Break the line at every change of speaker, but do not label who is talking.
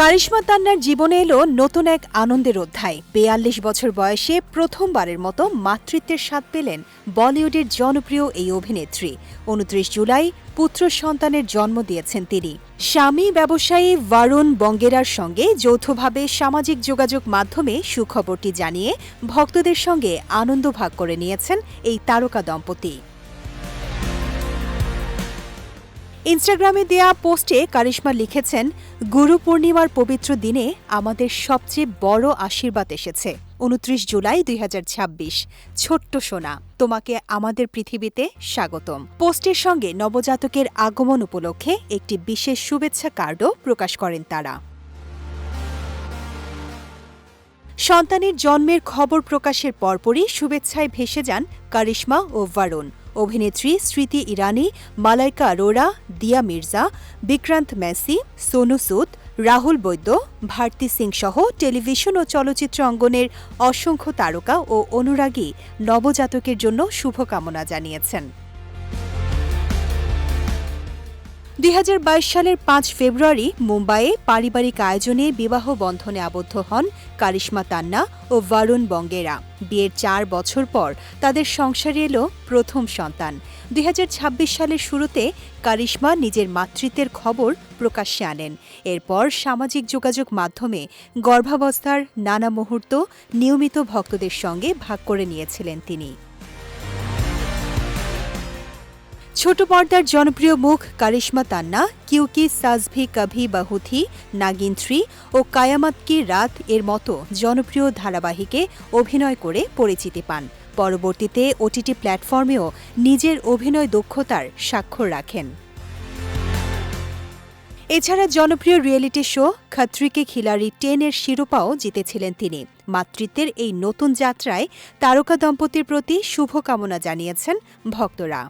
কারিশমা তান্নার জীবনে এলো নতুন এক আনন্দের অধ্যায়। ৪২ বছর বয়সে প্রথমবারের মতো মাতৃত্বের স্বাদ পেলেন বলিউডের জনপ্রিয় এই অভিনেত্রী। ২৯ জুলাই পুত্র সন্তানের জন্ম দিয়েছেন তিনি। স্বামী ব্যবসায়ী ভারুণ বঙ্গেরার সঙ্গে যৌথভাবে সামাজিক যোগাযোগ মাধ্যমে সুখবরটি জানিয়ে ভক্তদের সঙ্গে আনন্দ ভাগ করে নিয়েছেন এই তারকা দম্পতি। ইনস্টাগ্রামে দেয়া পোস্টে কারিশমা লিখেছেন, গুরু পূর্ণিমার পবিত্র দিনে আমাদের সবচেয়ে বড় আশীর্বাদ এসেছে। ২৯ জুলাই ২০২৬। ছোট্ট সোনা, তোমাকে আমাদের পৃথিবীতে স্বাগতম। পোস্টের সঙ্গে নবজাতকের আগমন উপলক্ষে একটি বিশেষ শুভেচ্ছা কার্ডও প্রকাশ করেন তারা। সন্তানের জন্মের খবর প্রকাশের পরপরই শুভেচ্ছায় ভেসে যান কারিশমা ও ভারুণ। অভিনেত্রী স্মৃতি ইরানি, মালাইকা আরোরা, দিয়া মির্জা, বিক্রান্ত মেসি, সোনু সুদ, রাহুল বৈদ্য, ভারতী সিং সহ টেলিভিশন ও চলচ্চিত্র অঙ্গনের অসংখ্য তারকা ও অনুরাগী নবজাতকের জন্য শুভকামনা জানিয়েছেন। ২০২২ সালের ৫ ফেব্রুয়ারি মুম্বাইয়ে পারিবারিক আয়োজনে বিবাহ বন্ধনে আবদ্ধ হন কারিশমা তান্না ও ভারুণ বঙ্গেরা। বিয়ের ৪ বছর পর তাদের সংসারে এলো প্রথম সন্তান। ২০২৬ সালের শুরুতে কারিশমা নিজের মাতৃত্বের খবর প্রকাশ্যে আনেন। এরপর সামাজিক যোগাযোগ মাধ্যমে গর্ভাবস্থার নানা মুহূর্ত নিয়মিত ভক্তদের সঙ্গে ভাগ করে নিয়েছিলেন তিনি। ছোট পর্দার জনপ্রিয় মুখ কারিশমা তান্না কিউকি সাজ ভি কভি বহু থি, নাগিন ৩ ও কায়ামত কি রাত এর মতো জনপ্রিয় ধারাবাহিকে অভিনয় করে পরিচিতি পান। পরবর্তীতে ওটিটি প্ল্যাটফর্মেও নিজের অভিনয় দক্ষতার স্বাক্ষর রাখেন। এছাড়া জনপ্রিয় রিয়েলিটি শো খতরি কে খিলাড়ি ১০ এর শিরোপাও জিতেছিলেন তিনি। মাতৃত্বের এই নতুন যাত্রায় তারকা দম্পতির প্রতি শুভকামনা জানিয়েছেন ভক্তরা।